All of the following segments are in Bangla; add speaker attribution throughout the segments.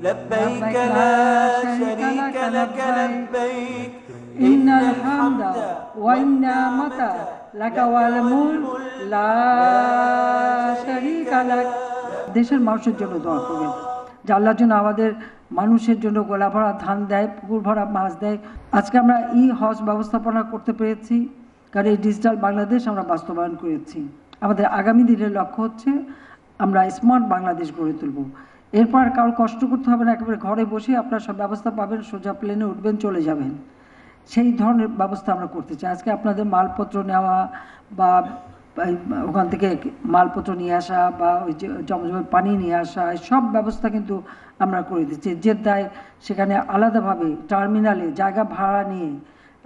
Speaker 1: لبيك لا شريك لك لبيك إن الحمد والنعمة لك والملك لا شريك لك। দেশের মানুষের জন্য দোয়া করবেন যে আল্লাহর জন্য আমাদের মানুষের জন্য গোলা ভরা ধান দেয়, পুকুর ভরা মাছ দেয়। আজকে আমরা হজ ব্যবস্থাপনা করতে পেরেছি কারণ এই ডিজিটাল বাংলাদেশ আমরা বাস্তবায়ন করেছি। আমাদের আগামী দিনের লক্ষ্য হচ্ছে আমরা স্মার্ট বাংলাদেশ গড়ে তুলব। এরপর কারো কষ্ট করতে হবে না, একেবারে ঘরে বসে আপনারা সব ব্যবস্থা পাবেন, সোজা প্লেনে উঠবেন, চলে যাবেন, সেই ধরনের ব্যবস্থা আমরা করতে চাই। আজকে আপনাদের মালপত্র নেওয়া বা ওখান থেকে মালপত্র নিয়ে আসা বা ওই যে জমজমের পানি নিয়ে আসা, সব ব্যবস্থা কিন্তু আমরা করে দিচ্ছি। জেদ্দায় সেখানে আলাদাভাবে টার্মিনালে জায়গা ভাড়া নিয়ে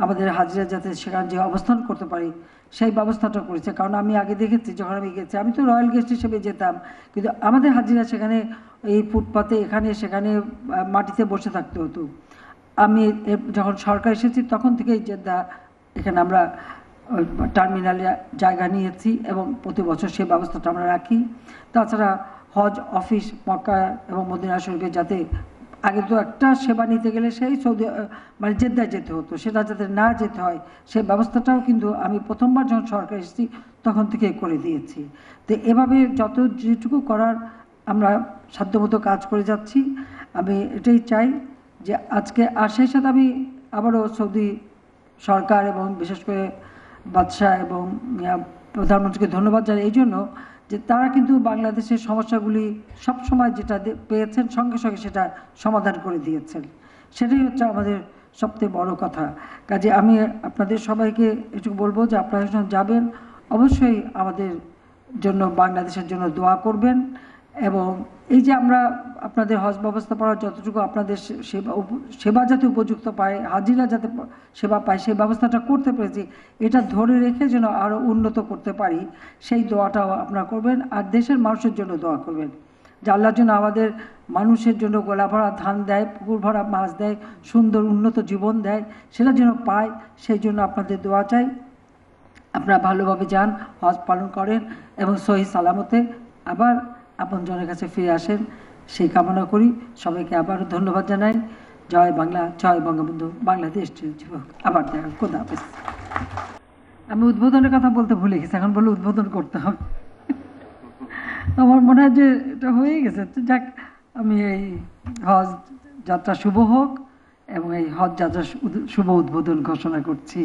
Speaker 1: আমাদের হাজিরা যাতে সেখানে যে অবস্থান করতে পারি সেই ব্যবস্থাটা করেছে। কারণ আমি আগে দেখেছি যখন আমি গেছি, আমি তো রয়্যাল গেস্ট হিসেবে যেতাম, কিন্তু আমাদের হাজিরা সেখানে এই ফুটপাতে এখানে সেখানে মাটিতে বসে থাকতে হতো। আমি যখন সরকার এসেছি তখন থেকেই জেদ্দা এখানে আমরা টার্মিনালে জায়গা নিয়েছি এবং প্রতি বছর সেই ব্যবস্থাটা আমরা রাখি। তাছাড়া হজ অফিস মক্কা এবং মদিনা শরীফে যাতে আগে তো একটা সেবা নিতে গেলে সেই সৌদি মানে জেদ্দায় যেতে হতো, সেটা যাতে না যেতে হয় সেই ব্যবস্থাটাও কিন্তু আমি প্রথমবার যখন সরকার এসেছি তখন থেকে করে দিয়েছি। তো এভাবে যত যেটুকু করার আমরা সাধ্যমতো কাজ করে যাচ্ছি। আমি এটাই চাই যে আজকে আর সেই সাথে আমি আবারও সৌদি সরকার এবং বিশেষ করে বাদশাহ এবং প্রধানমন্ত্রীকে ধন্যবাদ জানাই এই জন্য যে তারা কিন্তু বাংলাদেশের সমস্যাগুলি সবসময় যেটা পেয়েছেন সঙ্গে সঙ্গে সেটা সমাধান করে দিয়েছেন। সেটাই হচ্ছে আমাদের সবথেকে বড় কথা। কাজে আমি আপনাদের সবাইকে এটুকু বলবো যে আপনারা যখন যাবেন অবশ্যই আমাদের জন্য বাংলাদেশের জন্য দোয়া করবেন। এবং এই যে আমরা আপনাদের হজ ব্যবস্থাপনা যতটুকু আপনাদের সেবা যাতে উপযুক্ত পায়, হাজিরা যাতে সেবা পায় সেই ব্যবস্থাটা করতে পেরেছি, এটা ধরে রেখে যেন আরও উন্নত করতে পারি সেই দোয়াটাও আপনারা করবেন। আর দেশের মানুষের জন্য দোয়া করবেন যে আল্লাহর জন্য আমাদের মানুষের জন্য গোলা ভরা ধান দেয়, পুকুর ভরা মাছ দেয়, সুন্দর উন্নত জীবন দেয়, সেটা যেন পায় সেই জন্য আপনাদের দোয়া চাই। আপনারা ভালোভাবে যান, হজ পালন করেন এবং সহি সালামতে আবার আপনজনের কাছে ফিরে আসেন সেই কামনা করি। সবাইকে আবারও ধন্যবাদ জানাই। জয় বাংলা, জয় বঙ্গবন্ধু, বাংলাদেশ যুবক। আবার দেখা, খোদা হাফেজ। আমি উদ্বোধনের কথা বলতে ভুলে গেছি, এখন বলে উদ্বোধন করতে হবে। আমার মনে হয় যে এটা হয়ে গেছে। যাক, আমি এই হজ যাত্রা শুভ হোক এবং এই হজ যাত্রা শুভ উদ্বোধন ঘোষণা করছি।